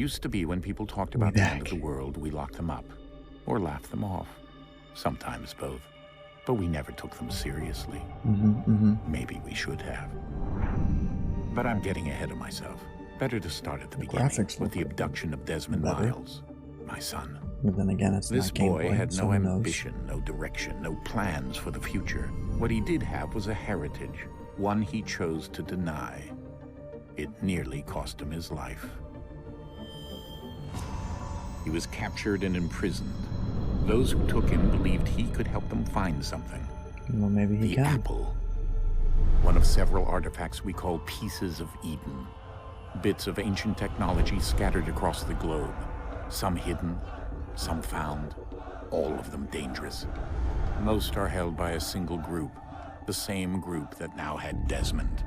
Used to be when people talked about the end of the world, we locked them up. Or laughed them off. Sometimes both. But we never took them seriously. Maybe we should have. But I'm getting ahead of myself. Better to start at the beginning with the abduction of Desmond Miles, my son. But then again, it's this not Game boy Boy, had so no who knows? ambition, no direction, no plans for the future. What he did have was a heritage, one he chose to deny. It nearly cost him his life. He was captured and imprisoned. Those who took him believed he could help them find something. Well, maybe he can. The apple. One of several artifacts we call pieces of Eden. Bits of ancient technology scattered across the globe. Some hidden, some found, all of them dangerous. Most are held by a single group, the same group that now had Desmond.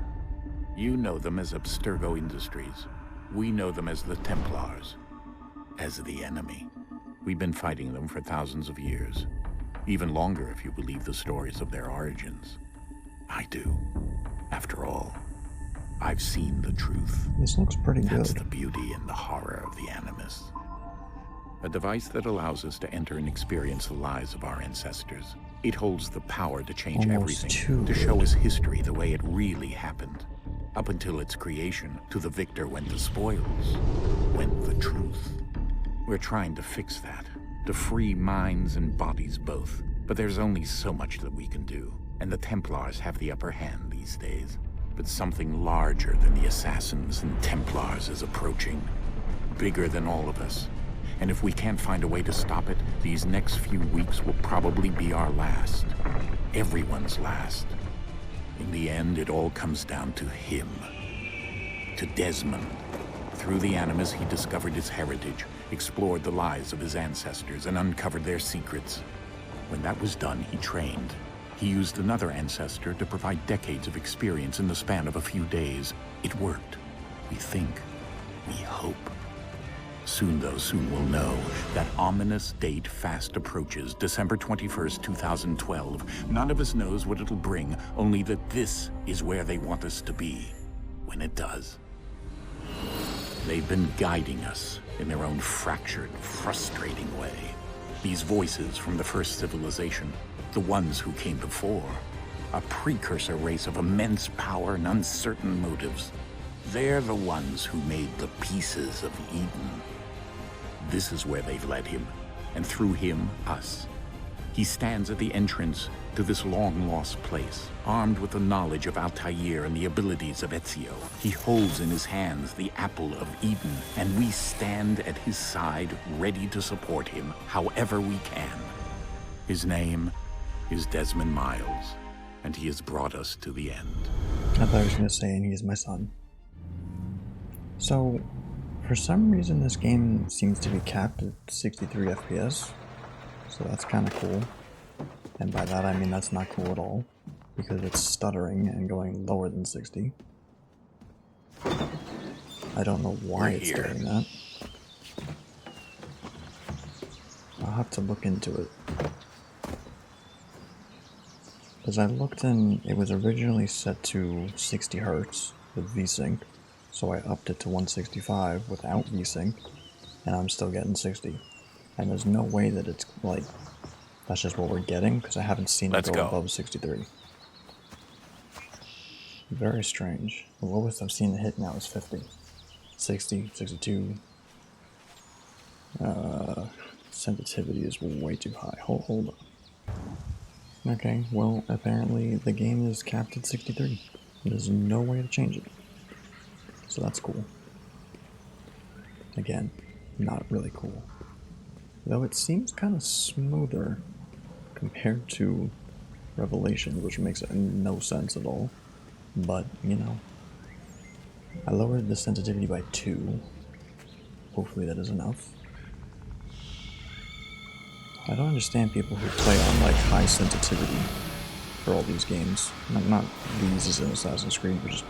You know them as Abstergo Industries. We know them as the Templars, as the enemy. We've been fighting them for thousands of years, even longer if you believe the stories of their origins. I do. After all, I've seen the truth. This looks pretty good. That's the beauty and the horror of the Animus. A device that allows us to enter and experience the lives of our ancestors. It holds the power to change everything, to show us history the way it really happened. Up until its creation, to the victor went the spoils, went the truth. We're trying to fix that, to free minds and bodies both. But there's only so much that we can do, and the Templars have the upper hand these days. But something larger than the Assassins and Templars is approaching, bigger than all of us. And if we can't find a way to stop it, these next few weeks will probably be our last. Everyone's last. In the end, it all comes down to him. To Desmond. Through the Animus, he discovered his heritage, explored the lives of his ancestors, and uncovered their secrets. When that was done, he trained. He used another ancestor to provide decades of experience in the span of a few days. It worked. We think. We hope. Soon, though, soon we'll know. That ominous date fast approaches, December 21st, 2012. None of us knows what it'll bring, only that this is where they want us to be, when it does. They've been guiding us in their own fractured, frustrating way. These voices from the first civilization, the ones who came before, a precursor race of immense power and uncertain motives. They're the ones who made the pieces of Eden. This is where they've led him, and through him, us. He stands at the entrance to this long-lost place, armed with the knowledge of Altair and the abilities of Ezio. He holds in his hands the apple of Eden, and we stand at his side, ready to support him however we can. His name is Desmond Miles, and he has brought us to the end. I thought I was going to say, and he's my son. So, for some reason this game seems to be capped at 63 FPS, so that's kind of cool. And by that I mean that's not cool at all, because it's stuttering and going lower than 60. I don't know why it's doing that. I'll have to look into it. Because I looked and it was originally set to 60 Hz with VSync, so I upped it to 165 without VSync, and I'm still getting 60. And there's no way that it's like, that's just what we're getting, because I haven't seen it go above 63. Very strange. The lowest I've seen it hit now is 50. 60, 62. Sensitivity is way too high. Hold on. Okay, well, apparently the game is capped at 63. There's no way to change it. So that's cool. Again, not really cool. Though it seems kind of smoother compared to Revelation, which makes no sense at all. But, you know, I lowered the sensitivity by 2. Hopefully that is enough. I don't understand people who play on like high sensitivity for all these games. Not these as in Assassin's Creed, but just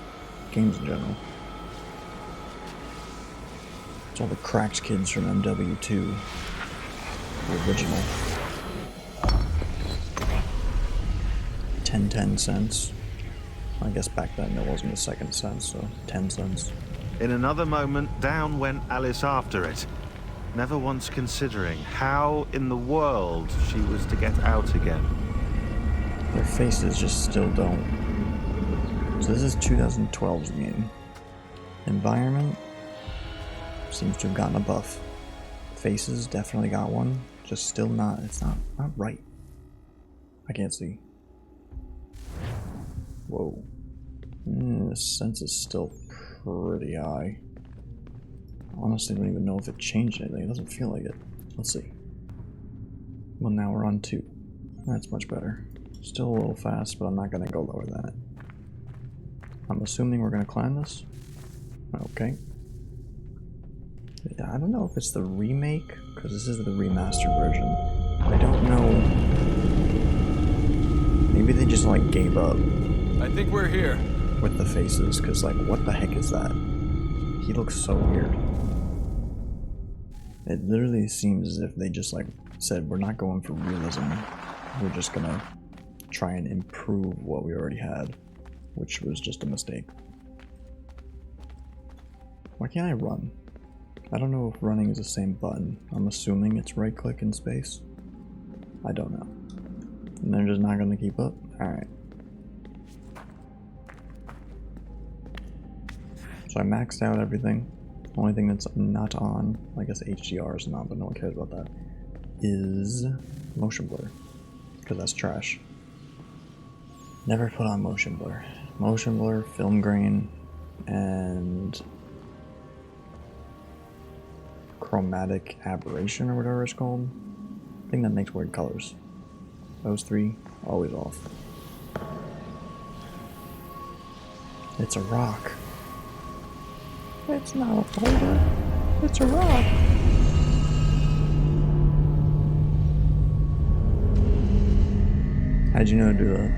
games in general. It's all the cracked kids from MW2, the original. 10 cents. I guess back then there wasn't a second cent, so 10 cents. In another moment, down went Alice after it, never once considering how in the world she was to get out again. Their faces just still don't. So this is 2012's game. Environment seems to have gotten a buff. Faces definitely got one, just still not, it's not right. I can't see. Whoa. The sense is still pretty high. Honestly, I don't even know if it changed anything. It doesn't feel like it. Let's see. Well, now we're on 2. That's much better. Still a little fast, but I'm not going to go lower than it. I'm assuming we're going to climb this. Okay. Yeah, I don't know if it's the remake, because this is the remastered version. I don't know. Maybe they just like gave up. I think we're here. With the faces, because like, what the heck is that? He looks so weird. It literally seems as if they just like said, we're not going for realism. We're just gonna try and improve what we already had, which was just a mistake. Why can't I run? I don't know if running is the same button. I'm assuming it's right click in space. I don't know. And they're just not gonna keep up? Alright. So I maxed out everything. Only thing that's not on, I guess HDR is not, but no one cares about that, is motion blur. Because that's trash. Never put on motion blur. Motion blur, film grain, and chromatic aberration or whatever it's called. Thing that makes weird colors. Those 3, always off. It's a rock. It's not a boulder. It's a rock. How'd you know to do that?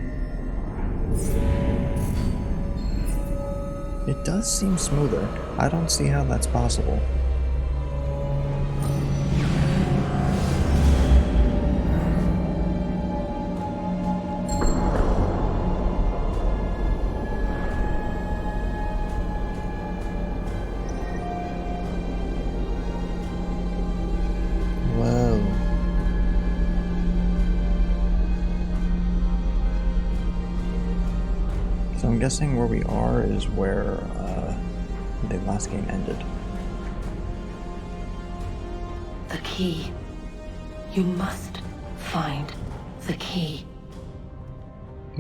It does seem smoother. I don't see how that's possible. I'm guessing where we are is where the last game ended. The key. You must find the key.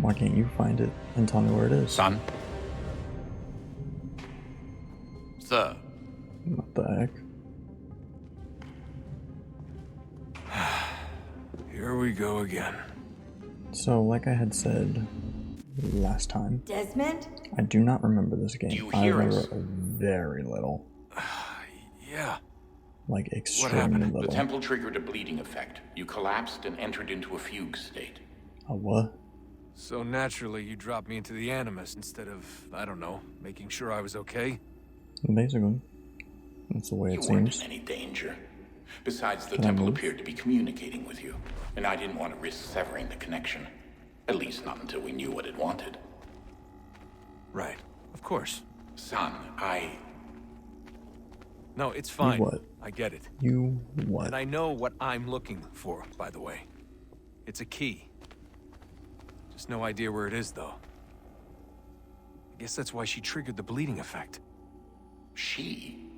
Why can't you find it and tell me where it is? Son? Sir. What the heck? Here we go again. So, like I had said last time, Desmond? I do not remember this game. Do you I hear remember us? very little. Yeah. Like What extremely happened? little. The temple triggered a bleeding effect. You collapsed and entered into a fugue state. A what? So naturally, you dropped me into the Animus instead of, I don't know, making sure I was okay? Basically. That's the way You it weren't seems. in any danger. Besides, the Can I temple move? appeared to be communicating with you, and I didn't want to risk severing the connection. At least not until we knew what it wanted. Right. Of course. Son, No, it's fine. You what? I get it. You what? And I know what I'm looking for, by the way. It's a key. Just no idea where it is, though. I guess that's why she triggered the bleeding effect. She?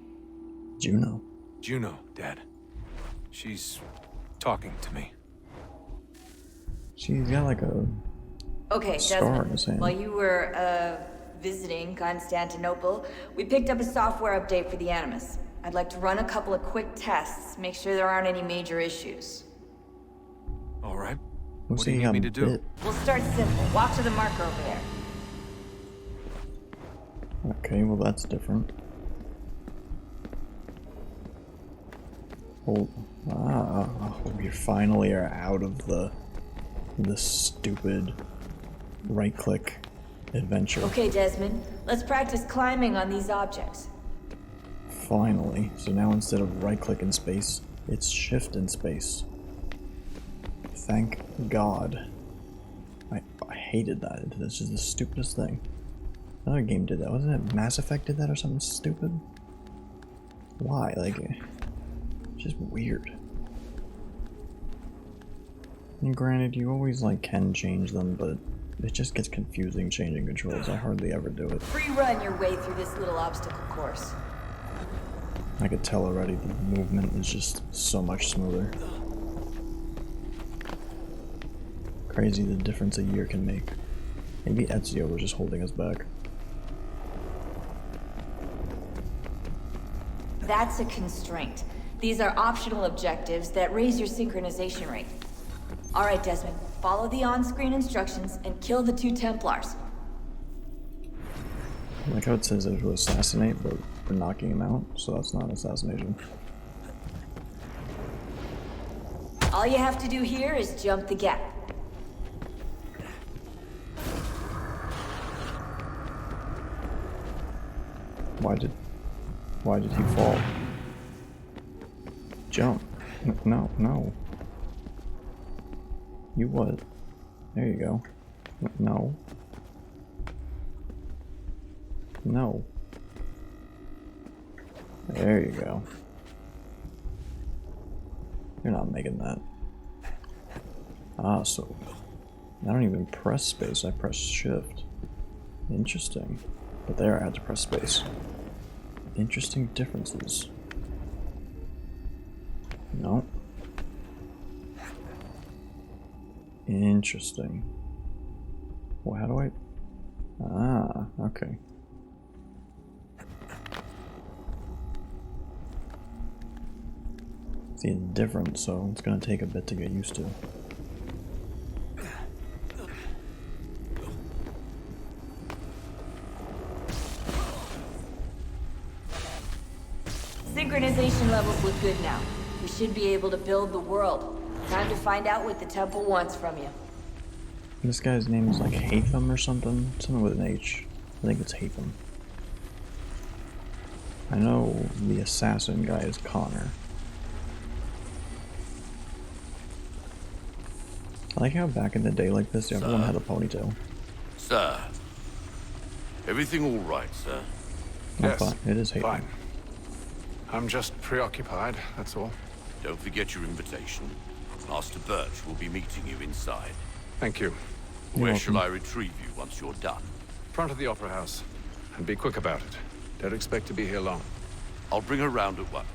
Juno. Juno, Dad. She's talking to me. She's got like a Okay, star in his Desmond. hand. While you were visiting Constantinople, we picked up a software update for the Animus. I'd like to run a couple of quick tests, make sure there aren't any major issues. All right. Looks What do you like need he me to got do? bit. We'll start simple. Walk to the marker over there. Okay, well that's different. Oh, we finally are out of the stupid right-click adventure. Okay, Desmond. Let's practice climbing on these objects. Finally. So now instead of right-click in space, it's shift in space. Thank God. I hated that. It's just the stupidest thing. Another game did that. Wasn't it Mass Effect did that or something stupid? Why? Like, just weird. And granted, you always like can change them, but it just gets confusing changing controls. I hardly ever do it. Free run your way through this little obstacle course. I could tell already the movement is just so much smoother. Crazy the difference a year can make. Maybe Ezio was just holding us back. That's a constraint. These are optional objectives that raise your synchronization rate. Alright, Desmond, follow the on-screen instructions and kill the 2 Templars. I like how it says it was assassinate, but we're knocking him out, so that's not assassination. All you have to do here is jump the gap. Why did he fall? Jump. No, no. You what? There you go. No. No. There you go. You're not making that. Ah, so I don't even press space, I press shift. Interesting. But there I had to press space. Interesting differences. No. Interesting. Well, how do I... Ah, okay. See, it's different, so it's gonna take a bit to get used to. Synchronization levels look good now. We should be able to build the world. Time to find out what the temple wants from you. This guy's name is like Hatham or something. Something with an H. I think it's Hatham. I know the assassin guy is Connor. I like how back in the day like this, everyone had a ponytail. Sir. Everything all right, sir? Yes, fine. It is Hatham. Fine. I'm just preoccupied, that's all. Don't forget your invitation. Master Birch will be meeting you inside. Thank you. Where shall I retrieve you once you're done? Front of the Opera House. And be quick about it. Don't expect to be here long. I'll bring her round at once.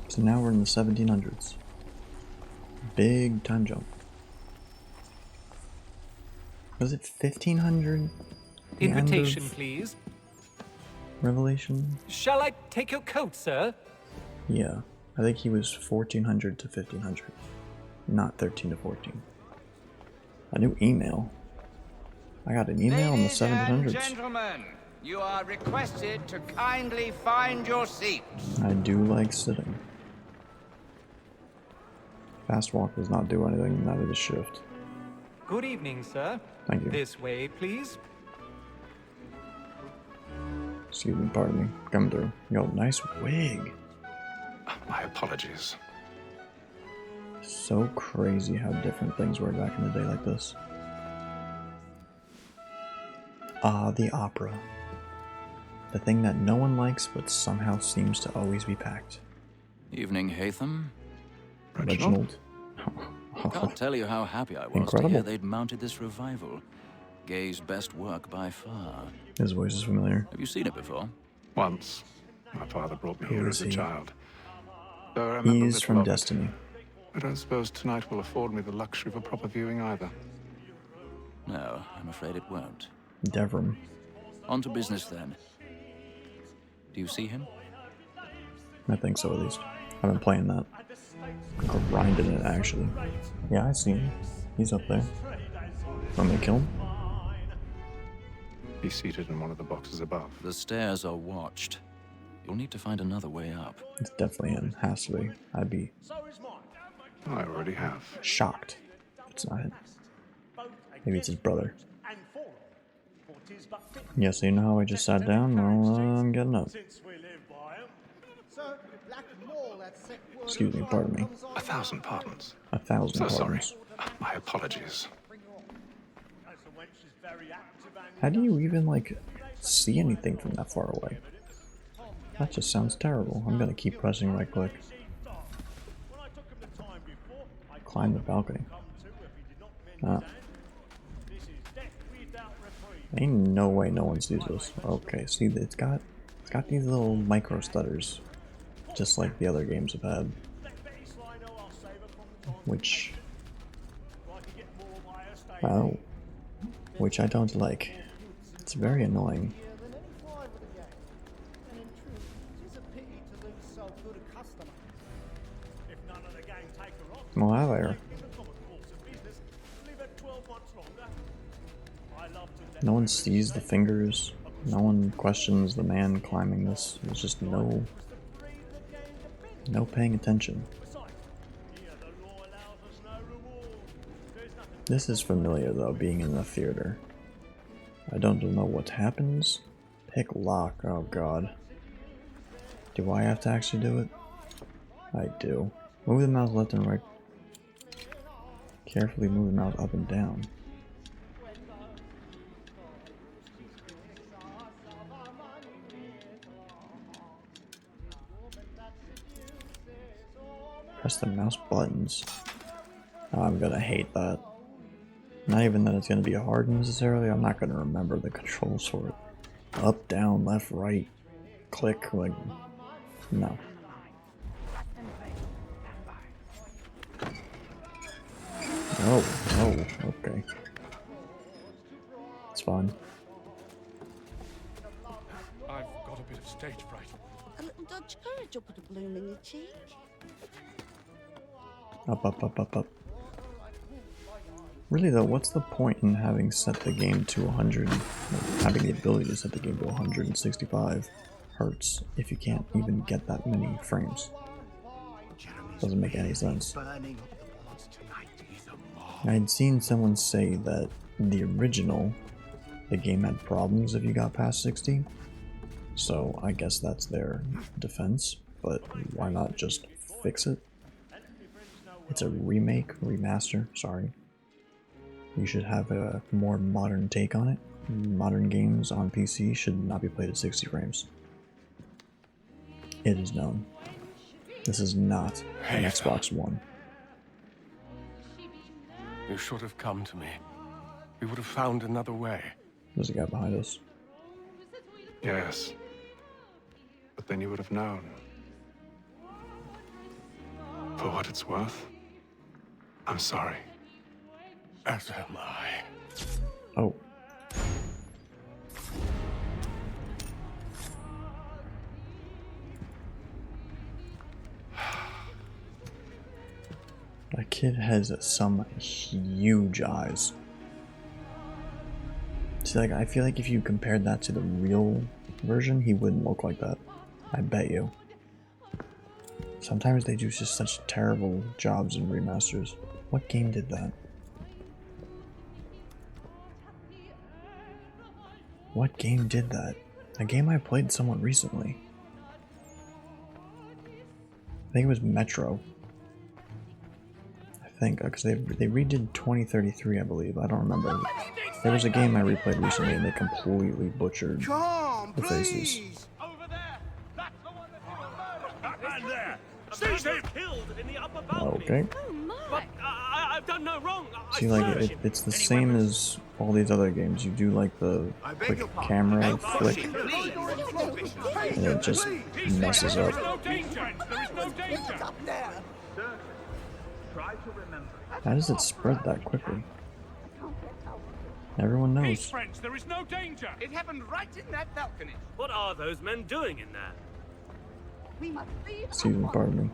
So now we're in the 1700s. Big time jump. Was it 1500? Invitation, please. Revelation? Shall I take your coat, sir? Yeah, I think he was 1400 to 1500, not 13 to 14. A new email. I got an email in the 1700s. Ladies and gentlemen, you are requested to kindly find your seats. I do like sitting. Fast walk does not do anything, neither does shift. Good evening, sir. Thank you. This way, please. Excuse me, pardon me. Come through. Yo, nice wig. My apologies. So crazy how different things were back in the day like this. Ah, the opera. The thing that no one likes but somehow seems to always be packed. Evening, Hatham. Reginald. Can't tell you how happy I was Incredible. to hear they'd mounted this revival. Gay's best work by far. His voice is familiar. Have you seen it before? Once. My father brought me Who here is as a he? child. Though I remember He's little from of it. Destiny. I don't suppose tonight will afford me the luxury of a proper viewing either. No, I'm afraid it won't. Devram. On to business then. Do you see him? I think so, at least. I've been playing that. Grinding it, actually. Yeah, I see him. He's up there. Want me to kill him? He's seated in one of the boxes above. The stairs are watched. You'll need to find another way up. It's definitely him. Has to be. I'd be I already have. shocked if it's not him. Maybe it's his brother. Yeah, so you know how I just sat down? Well, I'm getting up. Excuse me, pardon me. 1,000 pardons. 1,000 So sorry. pardons. My apologies. How do you even, like, see anything from that far away? That just sounds terrible. I'm gonna keep pressing right click. Climb the balcony. Ah. Ain't no way no one sees this. Okay, see, it's got these little micro stutters, just like the other games have had, which I don't like. It's very annoying. Well, hi there. No one sees the fingers. No one questions the man climbing this. There's just no paying attention. This is familiar though, being in the theater. I don't know what happens. Pick lock. Oh god. Do I have to actually do it? I do. Move the mouse left and right. Carefully move the mouse up and down. Press the mouse buttons. Oh, I'm gonna hate that. Not even that it's gonna be hard necessarily, I'm not gonna remember the controls for it. Up, down, left, right, click, like, no. Oh, okay. It's fine. I've got a bit of stage fright. A little dodge courage will put a bloom in your cheek. Up, up, up, up, up. Really though, what's the point in having set the game to 100, having the ability to set the game to 165 hertz if you can't even get that many frames? Doesn't make any sense. I'd seen someone say that the original, the game had problems if you got past 60, so I guess that's their defense, but why not just fix it? It's a remaster, sorry. You should have a more modern take on it. Modern games on PC should not be played at 60 frames. It is known. This is not an Xbox One. You should have come to me. We would have found another way. There's a guy behind us. Yes. But then you would have known. For what it's worth, I'm sorry. As am I. Oh. That kid has some huge eyes. See, like, I feel like if you compared that to the real version, he wouldn't look like that. I bet you. Sometimes they do just such terrible jobs in remasters. What game did that? What game did that? A game I played somewhat recently. I think it was Metro. I think, because they redid 2033, I believe. I don't remember. There was a game I replayed recently and they completely butchered the faces. Over there! That's the one that and there! Seize him! Killed in the upper balcony. Okay. Oh my! But I've done no wrong. See, like, it's the same as all these other games. You do, like, the quick camera flick, and it just messes up. How does it spread that quickly? Everyone knows. Friends, there is no danger. It happened right in that balcony. What are those men doing in there? Excuse me, pardon me.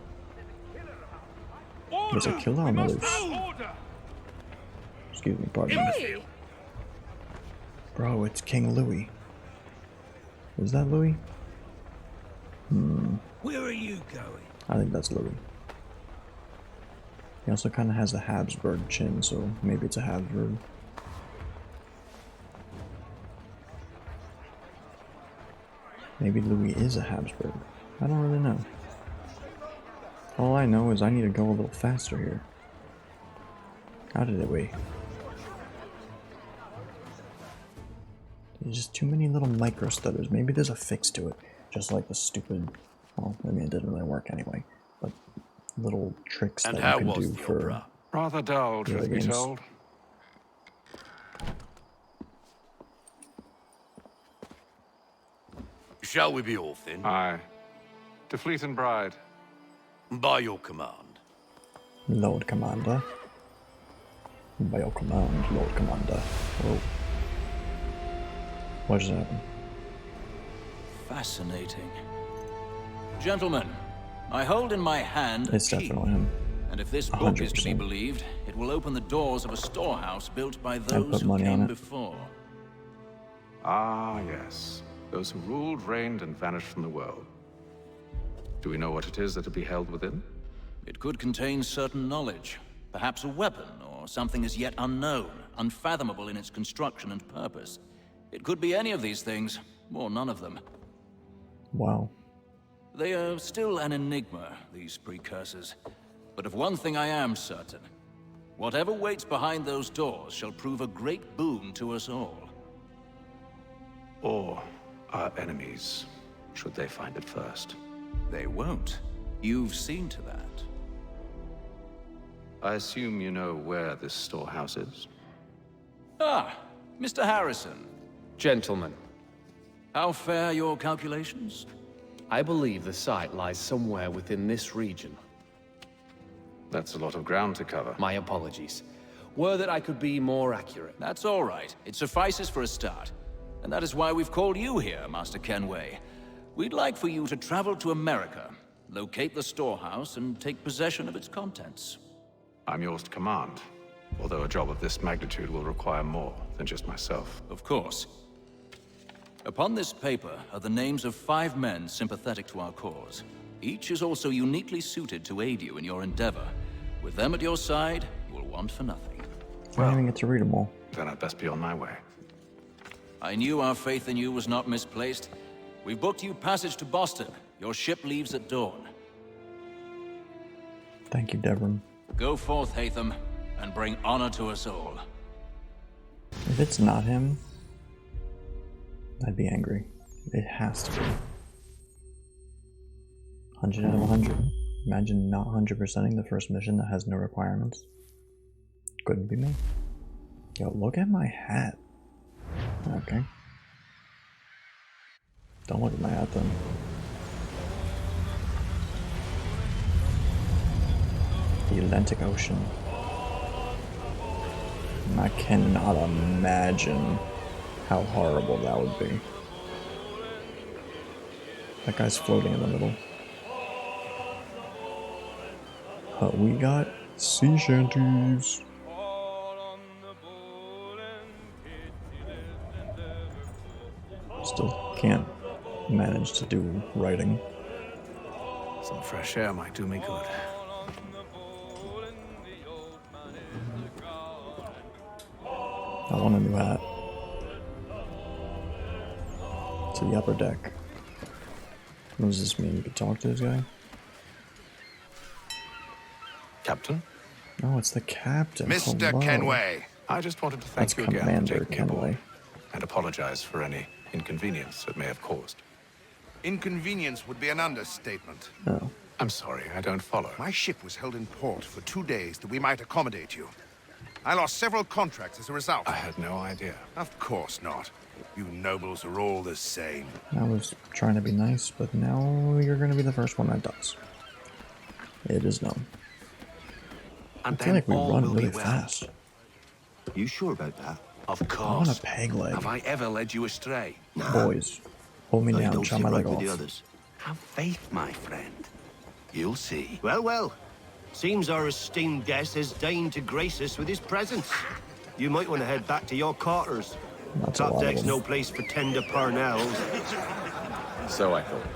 There's a killer on others. Excuse me, pardon me. Bro, it's King Louis. Is that Louis? Where are you going? I think that's Louis. He also kind of has a Habsburg chin, so maybe it's a Habsburg. Maybe Louis is a Habsburg. I don't really know. All I know is I need to go a little faster here. How did it wait? There's just too many little micro stutters. Maybe there's a fix to it. Just like the stupid... Well, I mean, it didn't really work anyway. But little tricks that you can do for... Rather dull, truth be told. Shall we be off then? Aye. To Fleet and Bride. By your command. Lord Commander. By your command, Lord Commander. Oh. What just happened? Fascinating. Gentlemen, I hold in my hand It's definitely him. And if this book 100%. is to be believed, it will open the doors of a storehouse built by those who money on came it. before. Ah, yes. Those who ruled, reigned, and vanished from the world. Do we know what it is that will be held within? It could contain certain knowledge. Perhaps a weapon, or something as yet unknown, unfathomable in its construction and purpose. It could be any of these things, or none of them. Wow. They are still an enigma, these precursors. But of one thing I am certain. Whatever waits behind those doors shall prove a great boon to us all. Or our enemies, should they find it first. They won't. You've seen to that. I assume you know where this storehouse is? Ah, Mr. Harrison. Gentlemen, How fare your calculations? I believe the site lies somewhere within this region. That's a lot of ground to cover. My apologies. Were that I could be more accurate. That's all right. It suffices for a start. And that is why we've called you here, Master Kenway. We'd like for you to travel to America, locate the storehouse, and take possession of its contents. I'm yours to command, although a job of this magnitude will require more than just myself. Of course. Upon this paper are the names of 5 men sympathetic to our cause. Each is also uniquely suited to aid you in your endeavor. With them at your side, you will want for nothing. I didn't even get to read them all. Then I'd best be on my way. I knew our faith in you was not misplaced. We've booked you passage to Boston. Your ship leaves at dawn. Thank you, Devon. Go forth, Hatham, and bring honor to us all. If it's not him, I'd be angry. It has to be. 100 out of 100. Imagine not 100%ing the first mission that has no requirements. Couldn't be me. Yo, look at my hat. Okay. Don't look at my hat then. The Atlantic Ocean. I cannot imagine how horrible that would be. That guy's floating in the middle. But we got sea shanties. Still can't manage to do writing. Some fresh air might do me good. I want a new hat. To the upper deck. What does this mean? You could talk to this guy? Captain? No, it's the captain. Mr. Hello. Kenway. I just wanted to thank That's you again for Commander taking me aboard, Kenway. and apologize for any inconvenience it may have caused. Inconvenience would be an understatement. Oh. I'm sorry, I don't follow. My ship was held in port for 2 days that we might accommodate you. I lost several contracts as a result. I had no idea. Of course not. You nobles are all the same. I was trying to be nice, but now you're going to be the first one that does. It is known. I feel like we run really fast. You sure about that? Of I want course. a peg leg. Have I ever led you astray? Boys, hold me down, don't chop see my right leg with the off. others. Have faith, my friend. You'll see. Well, well. Seems our esteemed guest has deigned to grace us with his presence. You might want to head back to your quarters. That's a Top lot of deck's them. no place for tender parnels. So I thought.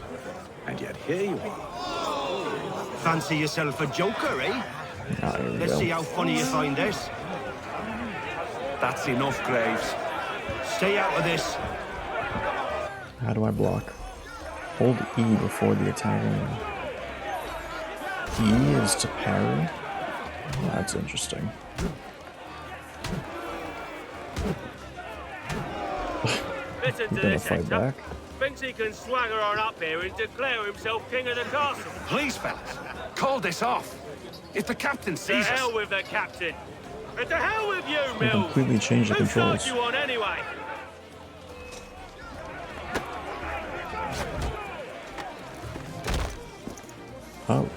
And yet here you are. Fancy yourself a joker, eh? Ah, here we Let's go. see how funny you find this. That's enough, Graves. Stay out of this. How do I block? Hold E before the attacking. E is to parry? That's interesting. Listen to Gonna this, fight Hector. back. Thinks he can swagger on up here and declare himself king of the castle. Please, fellas, call this off. If the captain To sees us... hell with the captain. And to hell with you, They Mills. completely changed the Whose side controls. you on anyway? Oh.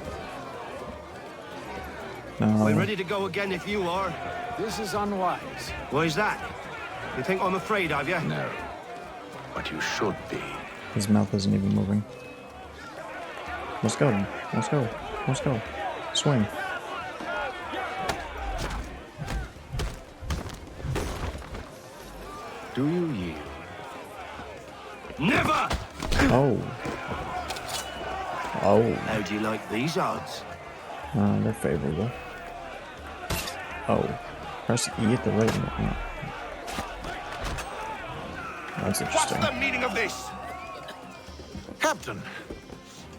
No. We're ready to go again if you are. This is unwise. Why's that? You think I'm afraid of you? No. But you should be. His mouth isn't even moving. Let's go. Let's go. Let's go. Swing. Do you yield? Never! Oh. Oh. How do you like these odds? They're favorable. Oh. Press E at the right moment. That's What's interesting. the meaning of this? Captain,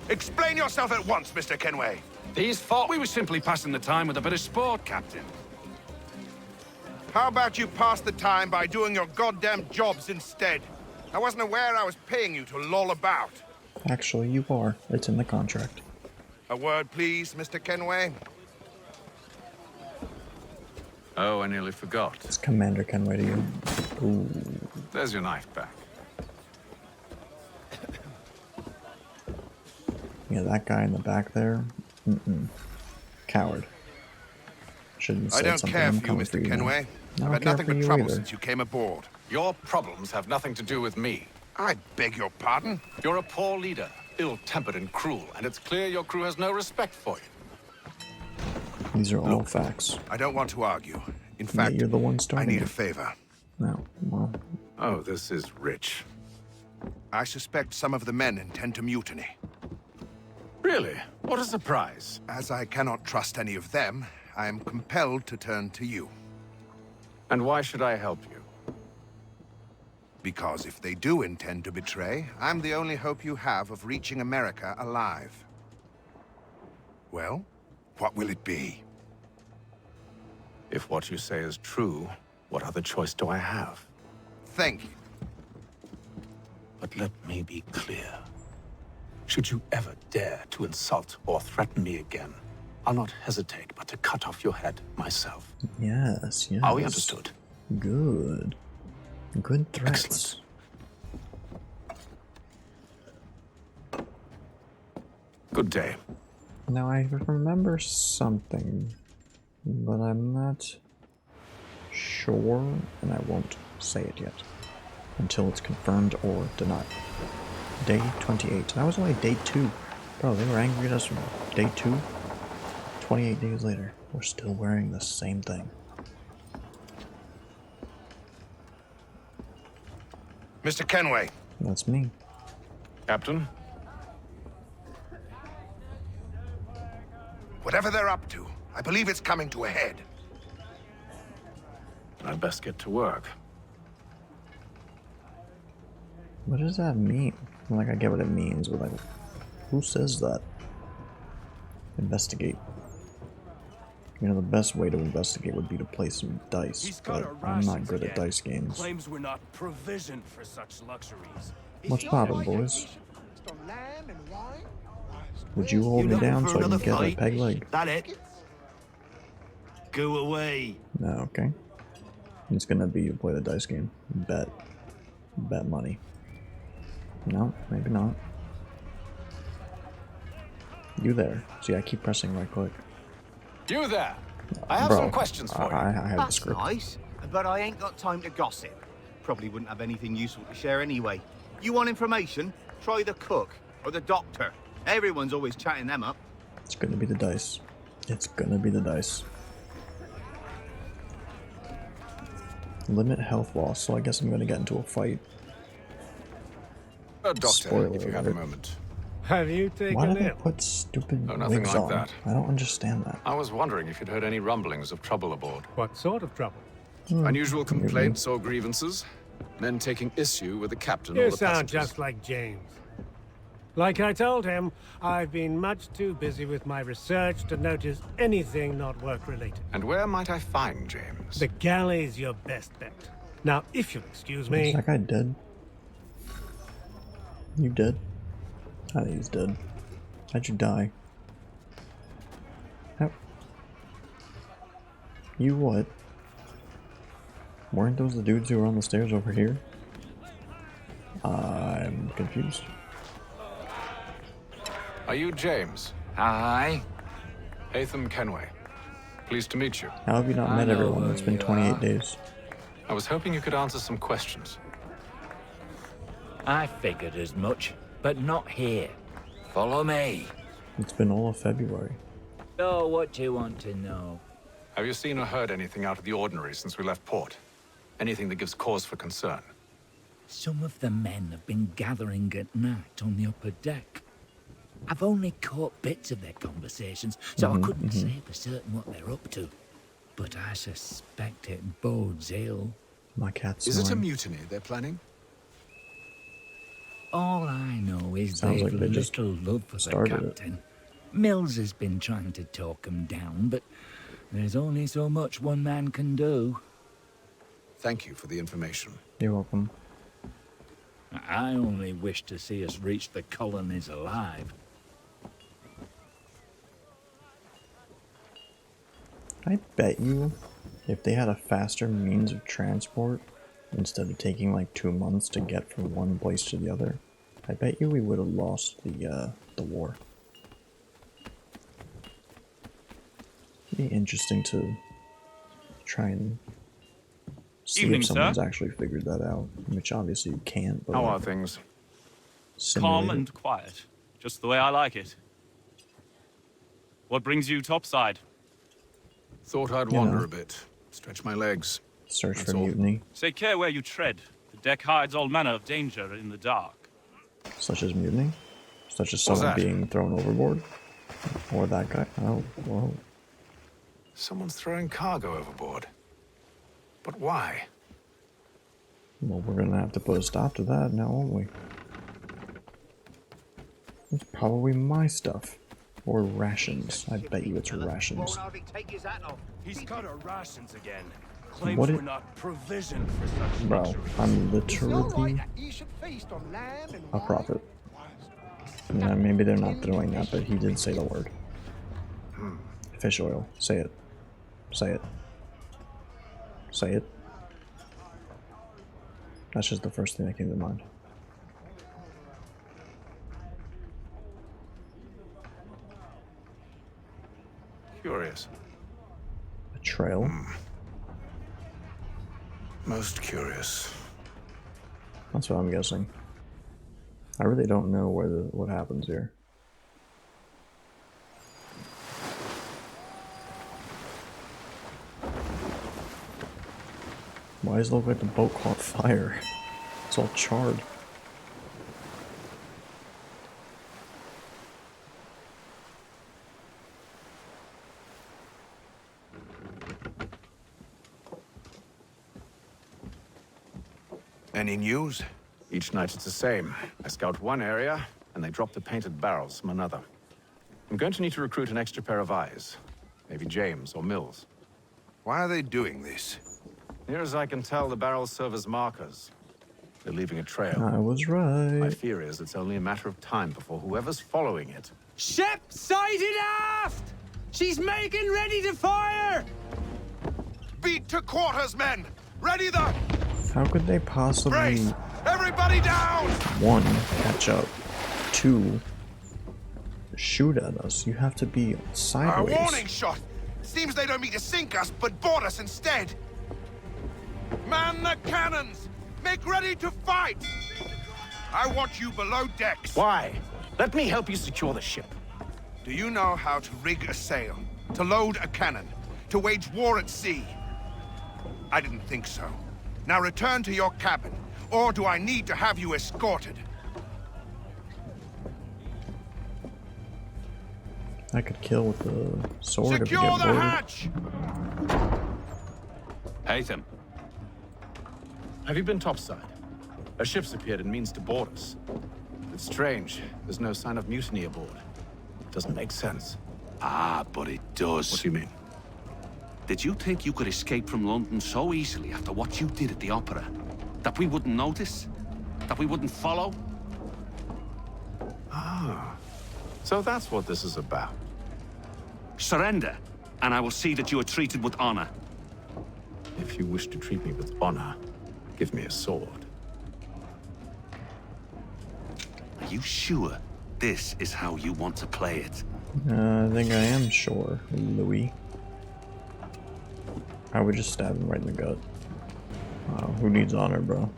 Explain yourself at once, Mr. Kenway. these thought we were simply passing the time with a bit of sport, Captain. How about you pass the time by doing your goddamn jobs instead? I wasn't aware I was paying you to loll about. Actually, you are. It's in the contract. A word, please, Mr. Kenway. Oh, I nearly forgot. It's Commander Kenway to you. Ooh. There's your knife back. Yeah, that guy in the back there. Coward. Shouldn't have I said don't something. care I'm for you, coming for Mr. you now. Kenway. I I've don't had care nothing for but you trouble either. since you came aboard. Your problems have nothing to do with me. I beg your pardon? You're a poor leader, ill-tempered and cruel, and it's clear your crew has no respect for you. These are all facts. I don't want to argue. In Yeah, fact, you're the one I starting need a it. favor. No. Well, Oh, this is rich. I suspect some of the men intend to mutiny. Really? What a surprise. As I cannot trust any of them, I am compelled to turn to you. And why should I help you? Because if they do intend to betray, I'm the only hope you have of reaching America alive. Well, what will it be? If what you say is true, what other choice do I have? Thank you. But let me be clear. Should you ever dare to insult or threaten me again, I'll not hesitate but to cut off your head myself. yes, yes. Are we understood? Good. Good threats. Excellent. Good day. Now I remember something, but I'm not sure, and I won't say it yet until it's confirmed or denied. Day 28. That was only day 2. Bro, they were angry at us from day 2. 28 days later, we're still wearing the same thing. Mr. Kenway. That's me. Captain? Whatever they're up to, I believe it's coming to a head. I'd best get to work. What does that mean? Like, I get what it means, but like, who says that? Investigate. You know, the best way to investigate would be to play some dice, but I'm not good at dice games. Claims we're not provisioned for such luxuries. What's poppin', boys? Would you hold me down so I can get a peg leg? That it? Go away. No, okay. It's gonna be to play the dice game. Bet. Bet money. No, maybe not. You there. See, I keep pressing right click. You there! I have Bro, some questions for you. I have the That's script. nice, but I ain't got time to gossip. Probably wouldn't have anything useful to share anyway. You want information? Try the cook or the doctor. Everyone's always chatting them up. It's gonna be the dice. It's gonna be the dice. Limit health loss, so I guess I'm gonna get into a fight. Doctor, Spoiler if you have a alert. moment. Have you taken Why do they it? put stupid Oh, nothing wigs like on? that. I don't understand that. I was wondering if you'd heard any rumblings of trouble aboard. What sort of trouble? Unusual complaints or grievances? Men taking issue with the captain or You the sound passengers? just like James. Like I told him, I've been much too busy with my research to notice anything not work-related. And where might I find James? The galley's your best bet. Now, if you'll excuse me... Is that guy dead? You dead? I think he's dead. How'd you die? How? You what? Weren't those the dudes who were on the stairs over here? I'm confused. Are you James? Aye. Hatham Kenway. Pleased to meet you. How have you not met everyone? It's been 28 days. I was hoping you could answer some questions. I figured as much, but not here. Follow me. It's been all of February. Oh, what do you want to know? Have you seen or heard anything out of the ordinary since we left port? Anything that gives cause for concern? Some of the men have been gathering at night on the upper deck. I've only caught bits of their conversations, so I couldn't say for certain what they're up to. But I suspect it bodes ill. My cat's Is it a mutiny they're planning? All I know is Sounds they've like they just little love for the started it. captain. Mills has been trying to talk him down, but there's only so much one man can do. Thank you for the information. You're welcome. I only wish to see us reach the colonies alive. I bet you if they had a faster means of transport, instead of taking like 2 months to get from one place to the other, I bet you we would have lost the war. It'd be interesting to try and see Evening, if someone's sir. actually figured that out, which obviously you can't. But How like, are things? simulate Calm it. and quiet. Just the way I like it. What brings you topside? Thought I'd You wander know. a bit, stretch my legs. Search That's for all. mutiny, Take care where you tread. The deck hides all manner of danger in the dark. such as mutiny, such as What's someone that? being thrown overboard, or that guy. Oh, whoa. Someone's throwing cargo overboard. But why? Well, we're gonna have to put a stop to that now, won't we? It's probably my stuff. Or rations. I bet you it's rations. He's got our rations again. Claims What we're it- not provisioned for such Bro, luxuries. I'm literally a prophet. Yeah, maybe they're not doing that, but he did say the word. Fish oil. Say it. Say it. Say it. That's just the first thing that came to mind. Curious. A trail? Most curious. That's what I'm guessing. I really don't know what happens here. Why does it look like the boat caught fire? It's all charred. Any news? Each night it's the same. I scout one area, and they drop the painted barrels from another. I'm going to need to recruit an extra pair of eyes. Maybe James or Mills. Why are they doing this? Near as I can tell, the barrels serve as markers. They're leaving a trail. I was right. My fear is it's only a matter of time before whoever's following it. Ship sighted aft! She's making ready to fire! Beat to quarters, men! Ready the... How could they possibly, Brace! Everybody down! 1, catch up, 2, shoot at us? You have to be A sideways. warning shot! Seems they don't mean to sink us, but board us instead. Man the cannons! Make ready to fight! I want you below decks. Why? Let me help you secure the ship. Do you know how to rig a sail? To load a cannon? To wage war at sea? I didn't think so. Now return to your cabin, or do I need to have you escorted? I could kill with the sword if you Secure get the bored. hatch! Hatham. Have you been topside? A ship's appeared and means to board us. It's strange. There's no sign of mutiny aboard. Doesn't make sense. Ah, but it does. What do you mean? Did you think you could escape from London so easily after what you did at the opera? That we wouldn't notice? That we wouldn't follow? So that's what this is about. Surrender, and I will see that you are treated with honor. If you wish to treat me with honor, give me a sword. Are you sure this is how you want to play it? I think I am sure, Louis. I would just stab him right in the gut. Who needs honor, bro?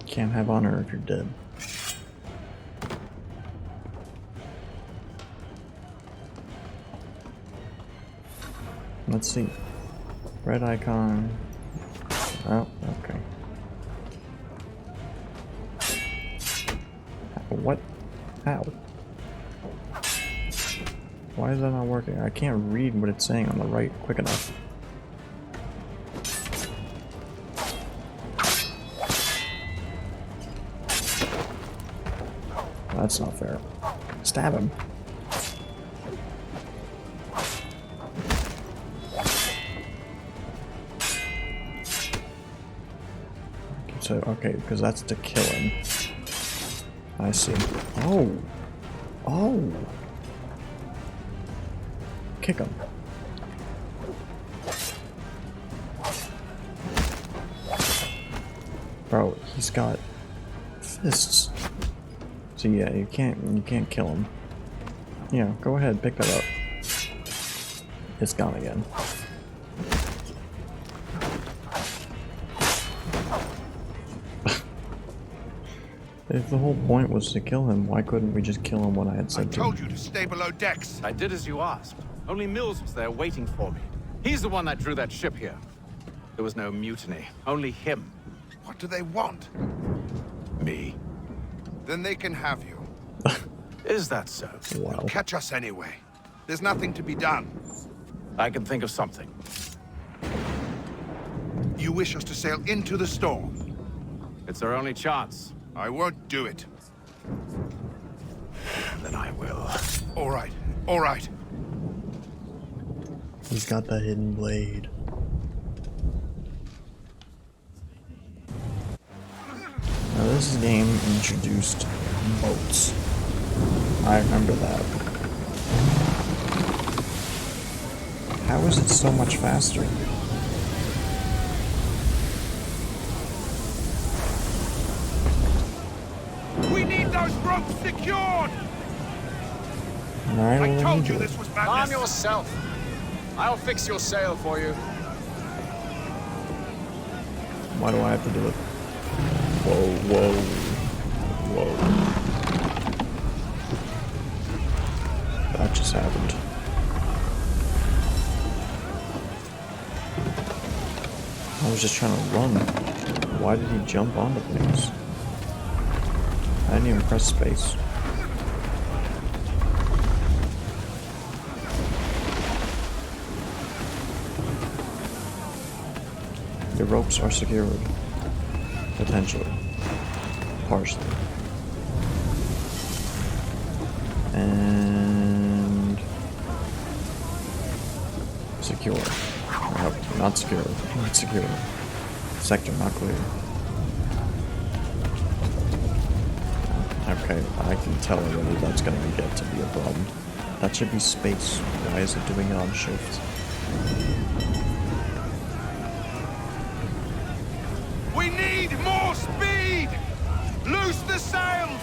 Can't have honor if you're dead. Let's see. Red icon. Oh, okay. What? How? Why is that not working? I can't read what it's saying on the right quick enough. That's not fair. Stab him. So, okay, because that's to kill him. I see. Oh! Oh! Kick him. Bro, he's got fists. So yeah, you can't kill him. Yeah, go ahead, pick that up. It's gone again. If the whole point was to kill him, why couldn't we just kill him when I had said to? I told you to stay below decks. I did as you asked. Only Mills was there waiting for me. He's the one that drew that ship here. There was no mutiny, only him. What do they want? Me. Then they can have you. Is that so? Wow. You'll catch us anyway. There's nothing to be done. I can think of something. You wish us to sail into the storm? It's our only chance. I won't do it. Then I will. All right, all right. He's got the hidden blade. Now this game introduced boats. I remember that. How is it so much faster? We need those ropes secured! Alright, I told you this was madness. Calm yourself. I'll fix your sail for you. Why do I have to do it? Whoa, whoa, whoa. That just happened. I was just trying to run. Why did he jump onto things? I didn't even press space. The ropes are secured. Potentially. Partially. And... secure. Nope, not secure. Not secure. Sector not clear. Okay, I can tell already that's gonna get to be a problem. That should be space. Why is it doing it on shift? We need more speed! Loose the sails!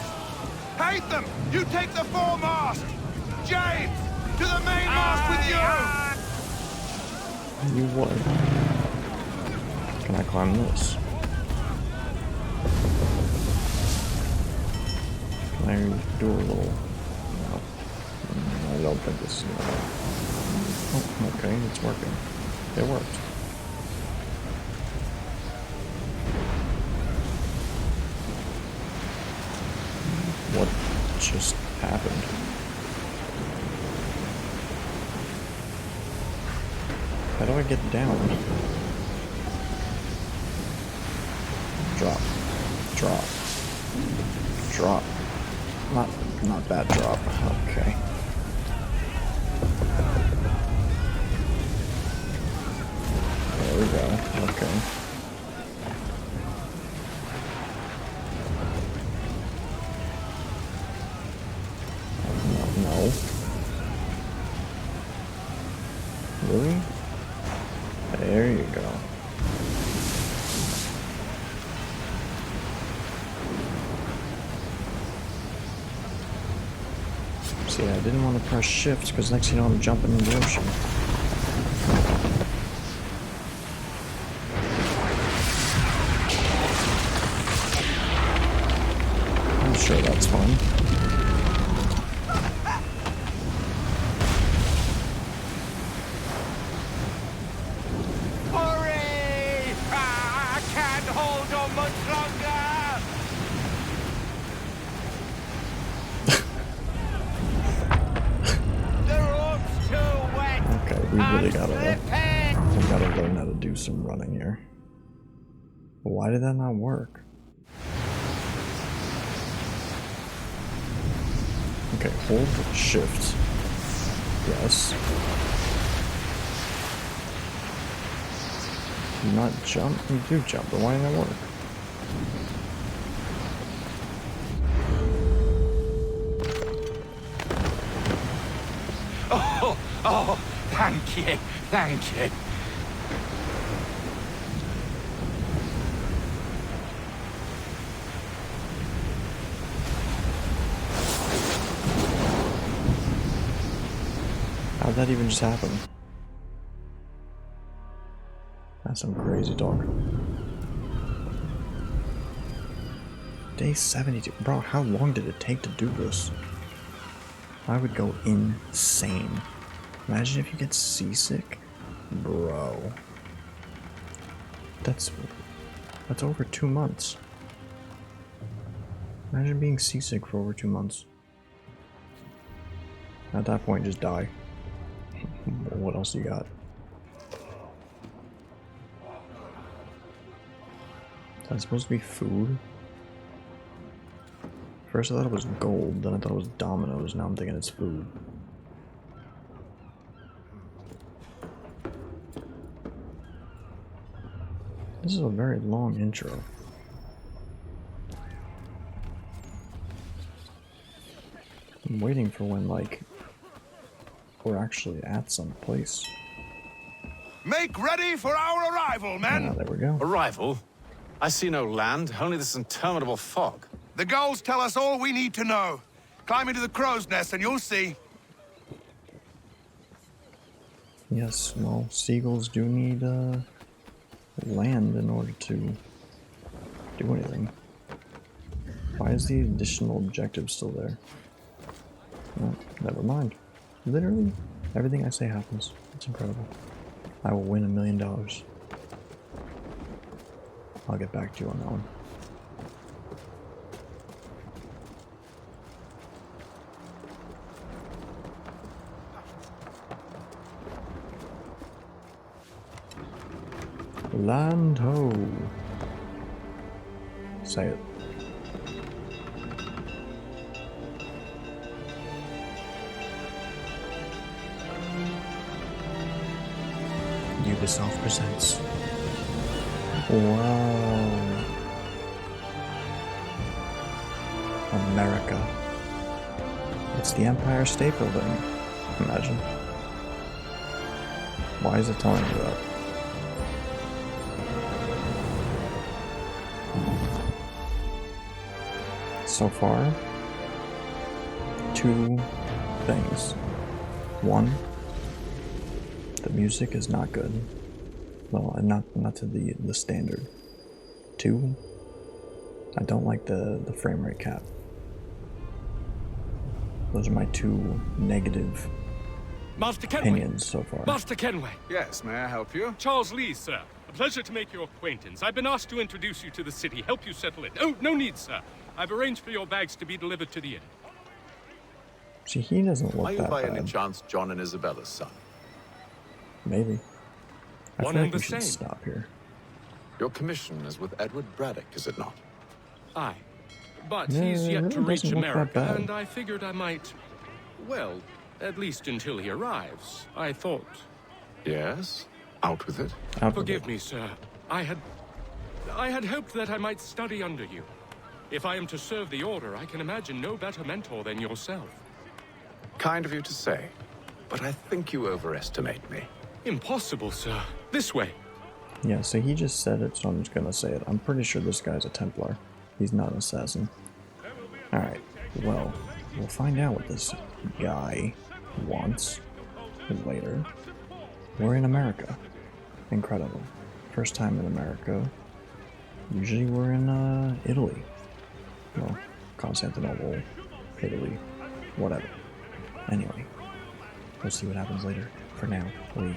Hatham, you take the foremast! James, to the mainmast with you! You what? Can I climb this? Can I do a little... No. I don't think this is gonna work. Oh, okay, it's working. It worked. What just happened? How do I get down? Drop. Drop. Drop. Not that drop. Okay. There we go. Okay. See, I didn't want to press shift because next thing you know I'm jumping in the ocean. I'm sure that's fun. Hurry! I can't hold on much longer! The rope's too wet! Okay, we really gotta learn how to do some running here. Why did that not work? Okay, hold shift. Yes. Do not jump? You do jump, but why didn't that work? Oh, thank you, thank you. How'd that even just happen? That's some crazy talk. Day 72. Bro, how long did it take to do this? I would go insane. Imagine if you get seasick. Bro. That's over 2 months. Imagine being seasick for over 2 months. At that point, just die. What else you got? Is that supposed to be food? First I thought it was gold, then I thought it was dominoes, now I'm thinking it's food. This is a very long intro. I'm waiting for when, like, we're actually at some place. Make ready for our arrival, men! Ah, there we go. Arrival? I see no land, only this interminable fog. The gulls tell us all we need to know. Climb into the crow's nest and you'll see. Yes, well, seagulls do need land in order to do anything. Why is the additional objective still there? Oh, never mind. Literally, everything I say happens. It's incredible. I will win $1 million. I'll get back to you on that one. Land ho. Say it. Ubisoft presents. Wow. America. It's the Empire State Building. Imagine. Why is it telling me that? So far, 2 things. 1, the music is not good. Well, not to the standard. 2, I don't like the frame rate cap. Those are my 2 negative Master Kenway. opinions so far. Master Kenway. Yes, may I help you? Charles Lee, sir. A pleasure to make your acquaintance. I've been asked to introduce you to the city, help you settle in. Oh, no need, sir. I've arranged for your bags to be delivered to the inn. See, he doesn't look Are you that by bad. any chance John and Isabella's son? Maybe. I One feel and like we the should same. stop here. Your commission is with Edward Braddock, is it not? Aye. But Yeah, he's it yet really to reach doesn't look that America, bad. and I figured I might... Well, at least until he arrives. I thought... Yes? Out with it. Forgive me, sir. I had hoped that I might study under you. If I am to serve the Order, I can imagine no better mentor than yourself. Kind of you to say, but I think you overestimate me. Impossible, sir. This way. Yeah, so he just said it, so I'm just gonna say it. I'm pretty sure this guy's a Templar. He's not an assassin. Alright, well, we'll find out what this guy wants later. We're in America. Incredible. First time in America. Usually we're in Italy. Well, Constantinople, Italy, whatever. Anyway, we'll see what happens later. For now, we